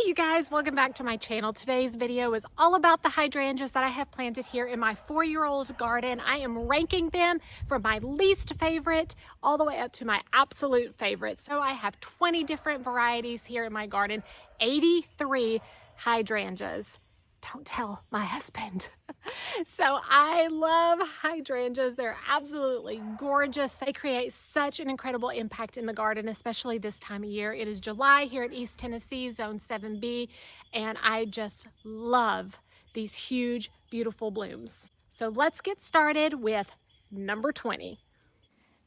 Hey you guys, welcome back to my channel. Today's video is all about the hydrangeas that I have planted here in my 4-year-old garden. I am ranking them from my least favorite all the way up to my absolute favorite. So I have 20 different varieties here in my garden, 83 hydrangeas. Don't tell my husband. So I love hydrangeas. They're absolutely gorgeous. They create such an incredible impact in the garden, especially this time of year. It is July here at East Tennessee, Zone 7B, and I just love these huge, beautiful blooms. So let's get started with number 20.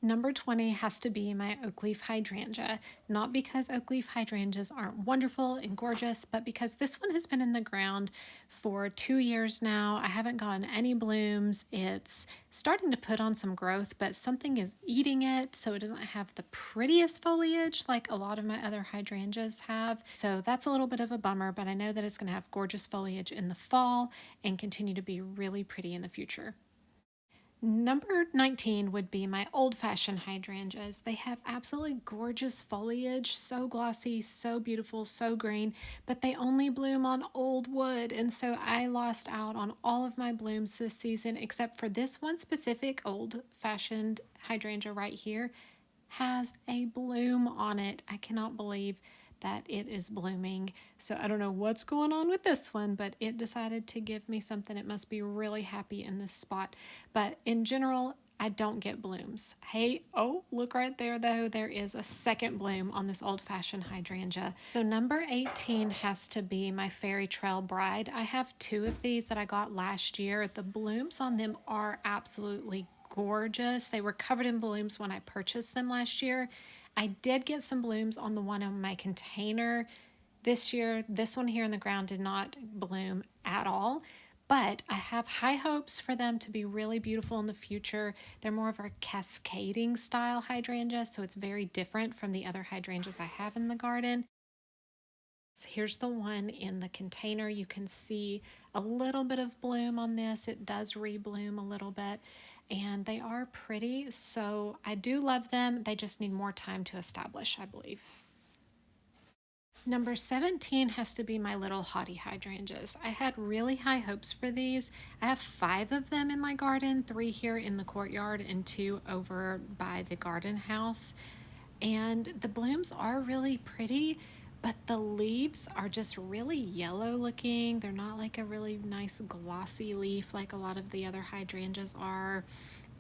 Number 20 has to be my Oakleaf Hydrangea, not because Oakleaf Hydrangeas aren't wonderful and gorgeous, but because this one has been in the ground for 2 years now. I haven't gotten any blooms. It's starting to put on some growth, but something is eating it, so it doesn't have the prettiest foliage like a lot of my other hydrangeas have. So that's a little bit of a bummer, but I know that it's going to have gorgeous foliage in the fall and continue to be really pretty in the future. Number 19 would be my old-fashioned hydrangeas. They have absolutely gorgeous foliage, so glossy, so beautiful, so green, but they only bloom on old wood, and so I lost out on all of my blooms this season except for this one specific old-fashioned hydrangea right here has a bloom on it. I cannot believe that it is blooming. So I don't know what's going on with this one, but it decided to give me something. It must be really happy in this spot. But in general, I don't get blooms. Hey, oh, look right there though. There is a second bloom on this old-fashioned hydrangea. So number 18 has to be my Fairytrail Bride. I have 2 of these that I got last year. The blooms on them are absolutely gorgeous. They were covered in blooms when I purchased them last year. I did get some blooms on the one in my container this year. This one here in the ground did not bloom at all, but I have high hopes for them to be really beautiful in the future. They're more of a cascading style hydrangea, so it's very different from the other hydrangeas I have in the garden. So here's the one in the container. You can see a little bit of bloom on this. It does rebloom a little bit, and they are pretty, so I do love them. They just need more time to establish, I believe. Number 17 has to be my little Hottie hydrangeas. I had really high hopes for these. I have 5 of them in my garden, 3 here in the courtyard and 2 over by the garden house. And the blooms are really pretty, but the leaves are just really yellow looking. They're not like a really nice glossy leaf like a lot of the other hydrangeas are.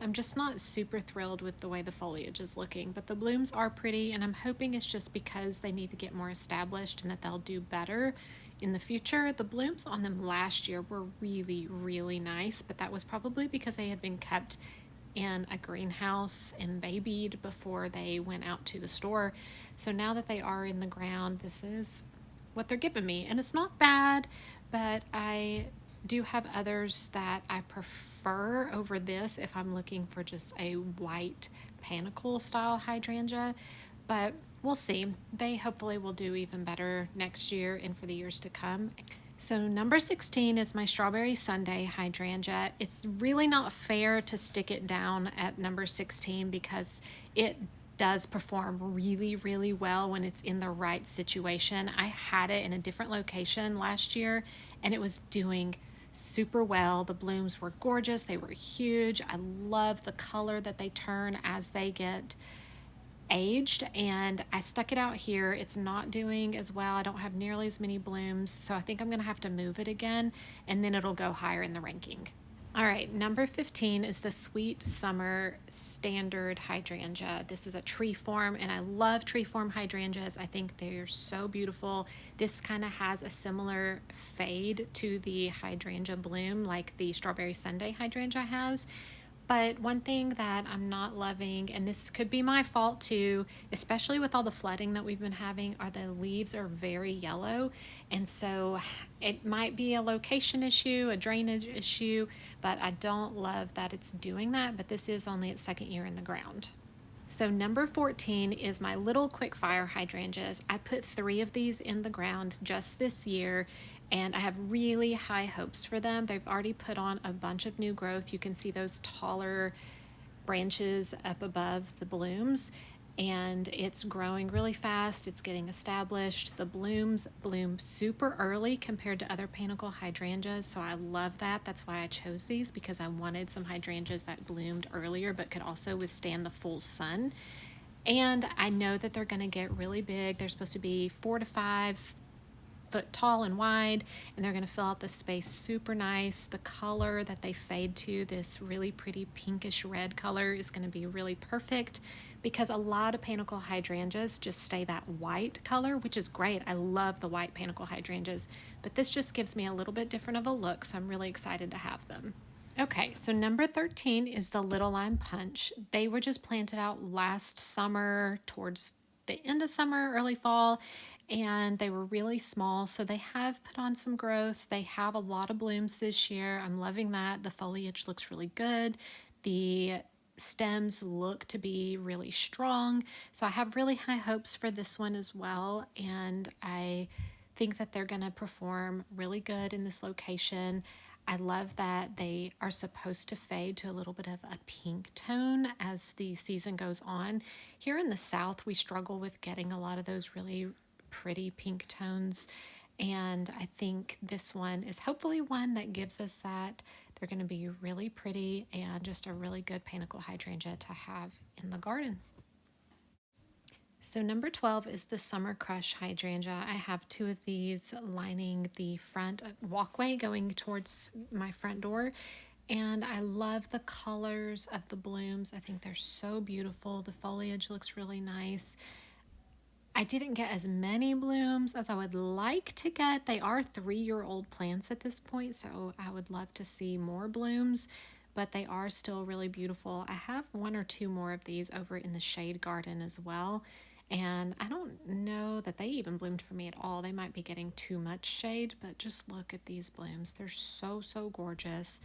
I'm just not super thrilled with the way the foliage is looking, but the blooms are pretty, and I'm hoping it's just because they need to get more established and that they'll do better in the future. The blooms on them last year were really, really nice, but that was probably because they had been kept in a greenhouse and babied before they went out to the store. So now that they are in the ground, this is what they're giving me. And it's not bad, but I do have others that I prefer over this if I'm looking for just a white panicle style hydrangea. But we'll see. They hopefully will do even better next year and for the years to come. So number 16 is my Strawberry Sundae hydrangea. It's really not fair to stick it down at number 16 because it does perform really, really well when it's in the right situation. I had it in a different location last year and it was doing super well. The blooms were gorgeous. They were huge. I love the color that they turn as they get aged, and I stuck it out here. It's not doing as well. I don't have nearly as many blooms, so I think I'm gonna have to move it again, and then it'll go higher in the ranking. All right, number 15 is the Sweet Summer Standard Hydrangea. This is a tree form, and I love tree form hydrangeas. I think they're so beautiful. This kind of has a similar fade to the hydrangea bloom like the Strawberry Sundae hydrangea has. But one thing that I'm not loving, and this could be my fault too, especially with all the flooding that we've been having, are the leaves are very yellow. And so it might be a location issue, a drainage issue, but I don't love that it's doing that. But this is only its 2nd year in the ground. So number 14 is my little quickfire hydrangeas. I put 3 of these in the ground just this year, and I have really high hopes for them. They've already put on a bunch of new growth. You can see those taller branches up above the blooms, and it's growing really fast. It's getting established. The blooms bloom super early compared to other panicle hydrangeas, so I love that. That's why I chose these, because I wanted some hydrangeas that bloomed earlier but could also withstand the full sun. And I know that they're going to get really big. They're supposed to be 4 to 5 foot tall and wide, and they're going to fill out the space super nice. The color that they fade to, this really pretty pinkish red color, is going to be really perfect, because a lot of panicle hydrangeas just stay that white color, which is great. I love the white panicle hydrangeas, but this just gives me a little bit different of a look, so I'm really excited to have them. Okay, so number 13 is the Little Lime Punch. They were just planted out last summer, towards the end of summer, early fall, and they were really small, so they have put on some growth. They have a lot of blooms this year. I'm loving that. The foliage looks really good. The stems look to be really strong, so I have really high hopes for this one as well, and I think that they're going to perform really good in this location. I love that they are supposed to fade to a little bit of a pink tone as the season goes on. Here in the South, we struggle with getting a lot of those really pretty pink tones, and I think this one is hopefully one that gives us that. They're going to be really pretty and just a really good panicle hydrangea to have in the garden. So number 12 is the Summer Crush Hydrangea. I have 2 of these lining the front walkway going towards my front door, and I love the colors of the blooms. I think they're so beautiful. The foliage looks really nice. I didn't get as many blooms as I would like to get. They are 3-year-old plants at this point, so I would love to see more blooms, but they are still really beautiful. I have 1 or 2 more of these over in the shade garden as well, and I don't know that they even bloomed for me at all. They might be getting too much shade, but just look at these blooms. They're so, so gorgeous,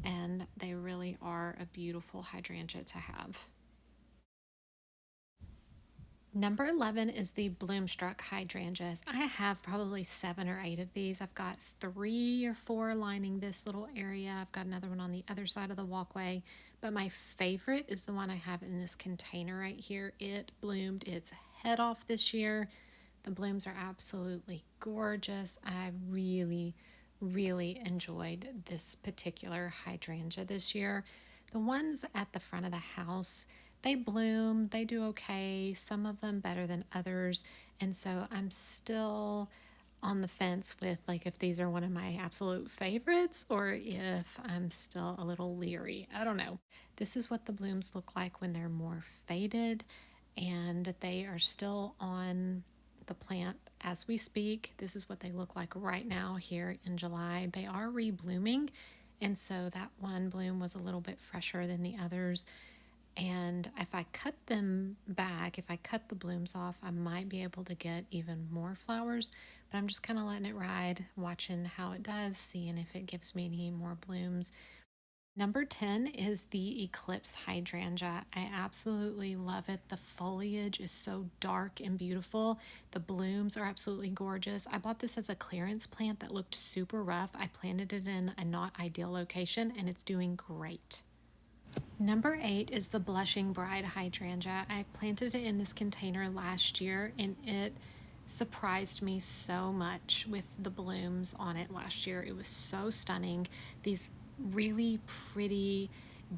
and they really are a beautiful hydrangea to have. Number 11 is the Bloomstruck hydrangeas. I have probably 7 or 8 of these. I've got 3 or 4 lining this little area. I've got another one on the other side of the walkway. But my favorite is the one I have in this container right here. It bloomed its head off this year. The blooms are absolutely gorgeous. I really, really enjoyed this particular hydrangea this year. The ones at the front of the house, they bloom, they do okay, some of them better than others, and so I'm still on the fence with like if these are one of my absolute favorites or if I'm still a little leery. I don't know. This is what the blooms look like when they're more faded and that they are still on the plant as we speak. This is what they look like right now here in July. They are reblooming, and so that one bloom was a little bit fresher than the others. And if I cut them back, if I cut the blooms off, I might be able to get even more flowers. But I'm just kind of letting it ride, watching how it does, seeing if it gives me any more blooms. Number 10 is the Eclipse Hydrangea. I absolutely love it. The foliage is so dark and beautiful. The blooms are absolutely gorgeous. I bought this as a clearance plant that looked super rough. I planted it in a not ideal location, and it's doing great. Number 8 is the Blushing Bride Hydrangea. I planted it in this container last year, and it surprised me so much with the blooms on it last year. It was so stunning. These really pretty,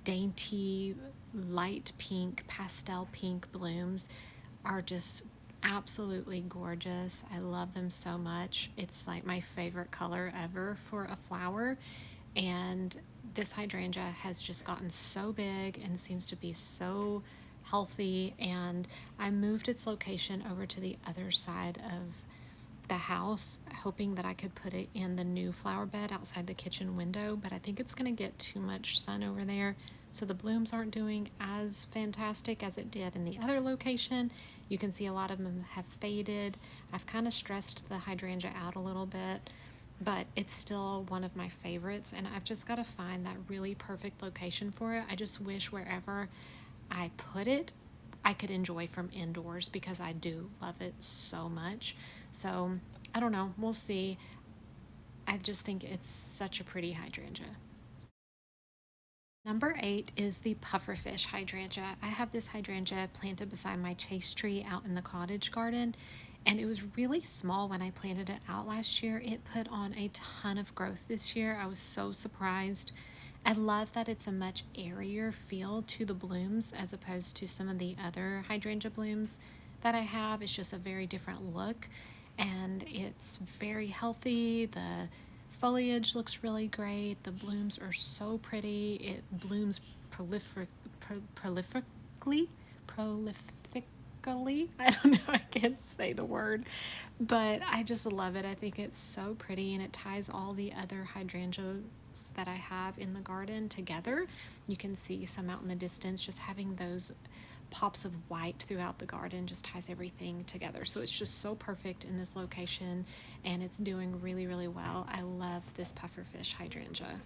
dainty, light pink, pastel pink blooms are just absolutely gorgeous. I love them so much. It's like my favorite color ever for a flower, and this hydrangea has just gotten so big and seems to be so healthy, and I moved its location over to the other side of the house, hoping that I could put it in the new flower bed outside the kitchen window, but I think it's going to get too much sun over there, so the blooms aren't doing as fantastic as it did in the other location. You can see a lot of them have faded. I've kind of stressed the hydrangea out a little bit, but it's still one of my favorites, and I've just got to find that really perfect location for it. I just wish wherever I put it, I could enjoy from indoors, because I do love it so much. So I don't know, we'll see. I just think it's such a pretty hydrangea. Number 8 is the pufferfish hydrangea. I have this hydrangea planted beside my chase tree out in the cottage garden, and it was really small when I planted it out last year. It put on a ton of growth this year. I was so surprised. I love that it's a much airier feel to the blooms as opposed to some of the other hydrangea blooms that I have. It's just a very different look, and it's very healthy. The foliage looks really great. The blooms are so pretty. It blooms prolifically. I don't know, I can't say the word, but I just love it. I think it's so pretty, and it ties all the other hydrangeas that I have in the garden together. You can see some out in the distance. Just having those pops of white throughout the garden just ties everything together. So it's just so perfect in this location, and it's doing really, really well. I love this pufferfish hydrangea.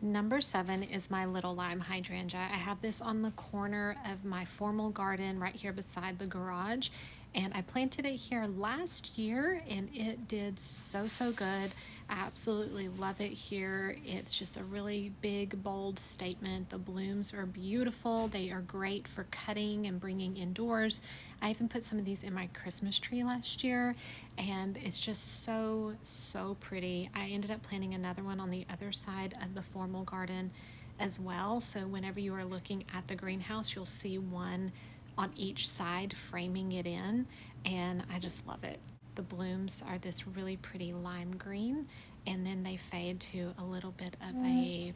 Number 7 is my little lime hydrangea. I have this on the corner of my formal garden right here beside the garage, and I planted it here last year, and it did so, so good. I absolutely love it here. It's just a really big, bold statement. The blooms are beautiful. They are great for cutting and bringing indoors. I even put some of these in my Christmas tree last year, and it's just so, so pretty. I ended up planting another one on the other side of the formal garden as well. So whenever you are looking at the greenhouse, you'll see one on each side framing it in, and I just love it. The blooms are this really pretty lime green, and then they fade to a little bit of a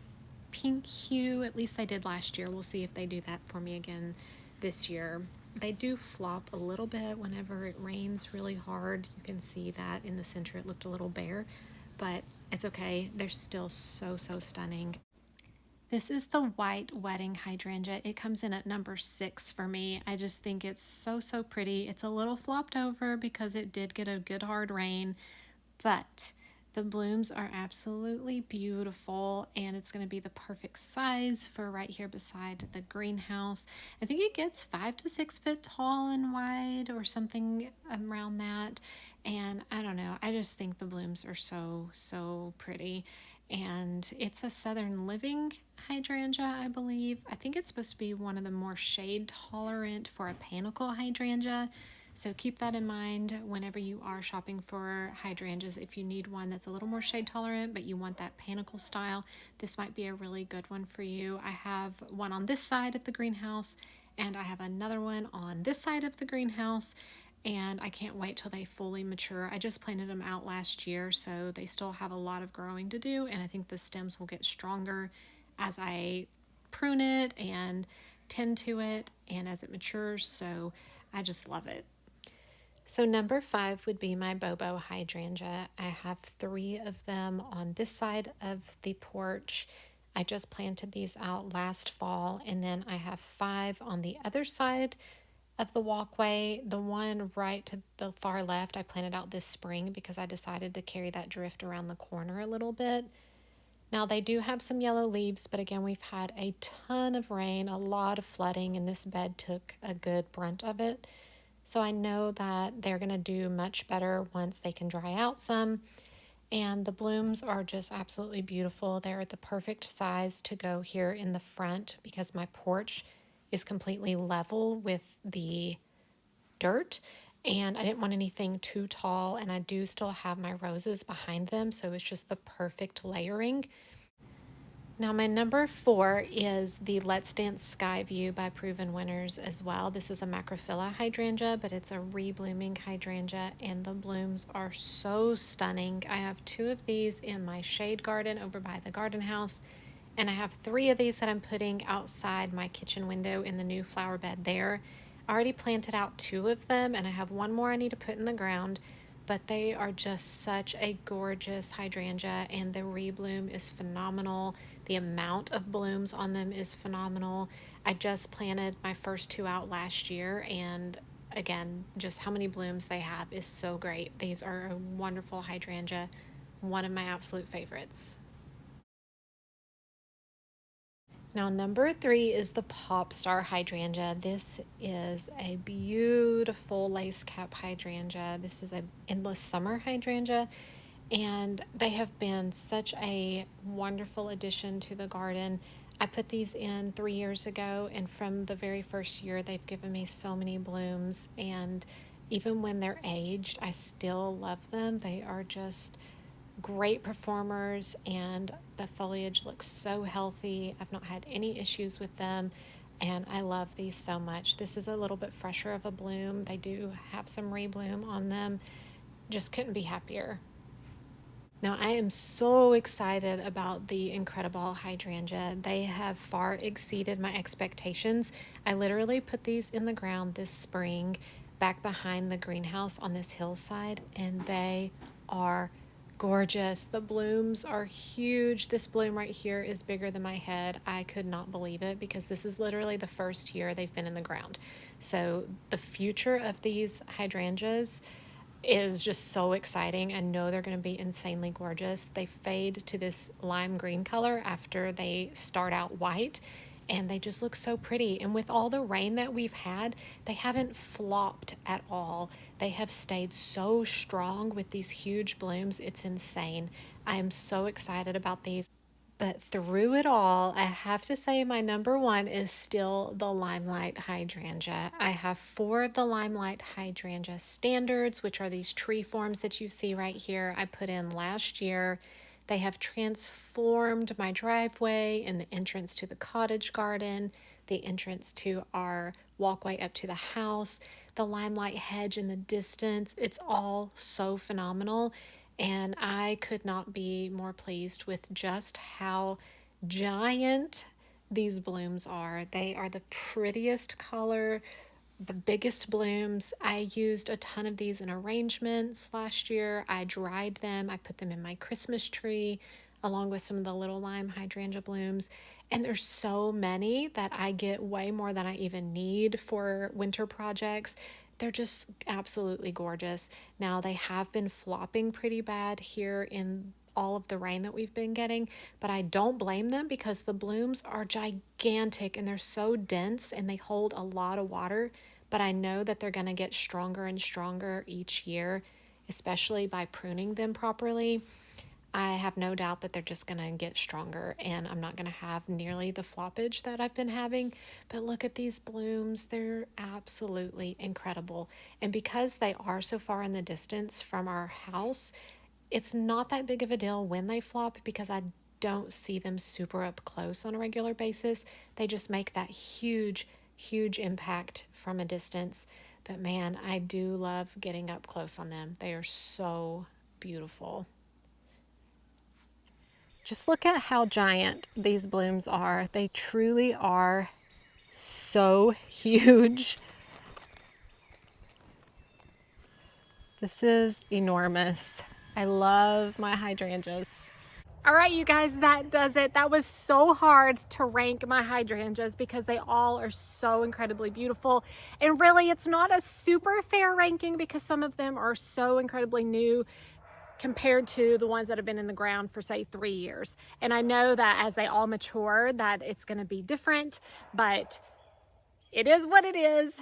pink hue. At least they did last year. We'll see if they do that for me again this year. They do flop a little bit whenever it rains really hard. You can see that in the center it looked a little bare, but it's okay. They're still so, so stunning. This is the white wedding hydrangea. It comes in at number 6 for me. I just think it's so, so pretty. It's a little flopped over because it did get a good hard rain, but the blooms are absolutely beautiful, and it's going to be the perfect size for right here beside the greenhouse. I think it gets 5 to 6 feet tall and wide or something around that. And I don't know, I just think the blooms are so, so pretty. And it's a southern living hydrangea, I believe. I think it's supposed to be one of the more shade tolerant for a panicle hydrangea. So keep that in mind whenever you are shopping for hydrangeas. If you need one that's a little more shade tolerant, but you want that panicle style, this might be a really good one for you. I have one on this side of the greenhouse, and I have another one on this side of the greenhouse, and I can't wait till they fully mature. I just planted them out last year, so they still have a lot of growing to do, and I think the stems will get stronger as I prune it and tend to it and as it matures. So I just love it. So number 5 would be my Bobo hydrangea. I have 3 of them on this side of the porch. I just planted these out last fall, and then I have 5 on the other side of the walkway. The one right to the far left I planted out this spring because I decided to carry that drift around the corner a little bit. Now they do have some yellow leaves, but again, we've had a ton of rain, a lot of flooding, and this bed took a good brunt of it. So I know that they're going to do much better once they can dry out some. And the blooms are just absolutely beautiful. They're the perfect size to go here in the front because my porch is completely level with the dirt. And I didn't want anything too tall, and I do still have my roses behind them, so it's just the perfect layering. Now my number 4 is the Let's Dance Sky View by Proven Winners as well. This is a macrophylla hydrangea, but it's a reblooming hydrangea, and the blooms are so stunning. I have 2 of these in my shade garden over by the garden house, and I have 3 of these that I'm putting outside my kitchen window in the new flower bed there. I already planted out 2 of them, and I have 1 more I need to put in the ground, but they are just such a gorgeous hydrangea, and the rebloom is phenomenal. The amount of blooms on them is phenomenal. I just planted my first 2 out last year, and again, just how many blooms they have is so great. These are a wonderful hydrangea, one of my absolute favorites. Now, number 3 is the Pop Star hydrangea. This is a beautiful lace cap hydrangea. This is an endless summer hydrangea, and they have been such a wonderful addition to the garden. I put these in 3 years ago, and from the very first year, they've given me so many blooms. And even when they're aged, I still love them. They are just great performers, and the foliage looks so healthy. I've not had any issues with them, and I love these so much. This is a little bit fresher of a bloom. They do have some rebloom on them. Just couldn't be happier. Now, I am so excited about the incredible hydrangea. They have far exceeded my expectations. I literally put these in the ground this spring back behind the greenhouse on this hillside, and they are gorgeous. The blooms are huge. This bloom right here is bigger than my head. I could not believe it because this is literally the first year they've been in the ground. So the future of these hydrangeas is just so exciting. I know they're going to be insanely gorgeous. They fade to this lime green color after they start out white, and they just look so pretty. And with all the rain that we've had, they haven't flopped at all. They have stayed so strong with these huge blooms. It's insane. I am so excited about these. But through it all, I have to say my number one is still the Limelight Hydrangea. I have 4 of the Limelight Hydrangea standards, which are these tree forms that you see right here. I put in last year. They have transformed my driveway and the entrance to the cottage garden, the entrance to our walkway up to the house, the limelight hedge in the distance. It's all so phenomenal. And I could not be more pleased with just how giant these blooms are. They are the prettiest color, the biggest blooms. I used a ton of these in arrangements last year. I dried them. I put them in my Christmas tree along with some of the little lime hydrangea blooms. And there's so many that I get way more than I even need for winter projects. They're just absolutely gorgeous. Now, they have been flopping pretty bad here in all of the rain that we've been getting, but I don't blame them because the blooms are gigantic and they're so dense and they hold a lot of water. But I know that they're going to get stronger and stronger each year, especially by pruning them properly. I have no doubt that they're just going to get stronger, and I'm not going to have nearly the floppage that I've been having. But look at these blooms. They're absolutely incredible. And because they are so far in the distance from our house, it's not that big of a deal when they flop because I don't see them super up close on a regular basis. They just make that huge, huge impact from a distance. But man, I do love getting up close on them. They are so beautiful. Just look at how giant these blooms are. They truly are so huge. This is enormous. I love my hydrangeas. All right, you guys, that does it. That was so hard to rank my hydrangeas because they all are so incredibly beautiful. And really, it's not a super fair ranking because some of them are so incredibly new compared to the ones that have been in the ground for say 3 years. And I know that as they all mature that it's going to be different, but it is what it is.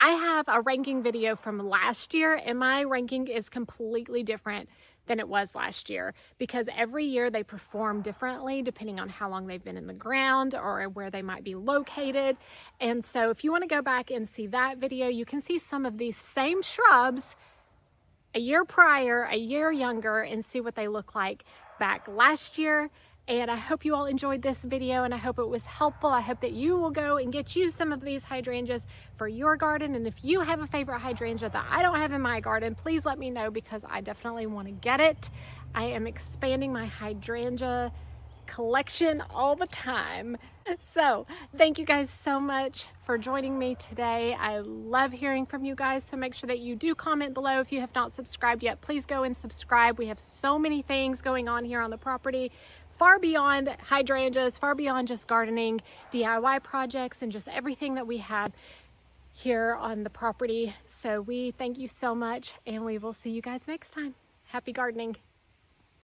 I have a ranking video from last year, and my ranking is completely different than it was last year because every year they perform differently depending on how long they've been in the ground or where they might be located. And so if you want to go back and see that video, you can see some of these same shrubs a year prior, a year younger, and see what they look like back last year. And I hope you all enjoyed this video, and I hope it was helpful. I hope that you will go and get you some of these hydrangeas for your garden. And if you have a favorite hydrangea that I don't have in my garden, please let me know because I definitely want to get it. I am expanding my hydrangea collection all the time. So thank you guys so much for joining me today. I love hearing from you guys, so make sure that you do comment below. If you have not subscribed yet, please go and subscribe. We have so many things going on here on the property, far beyond hydrangeas, far beyond just gardening, DIY projects, and just everything that we have here on the property. So we thank you so much, and we will see you guys next time. Happy gardening.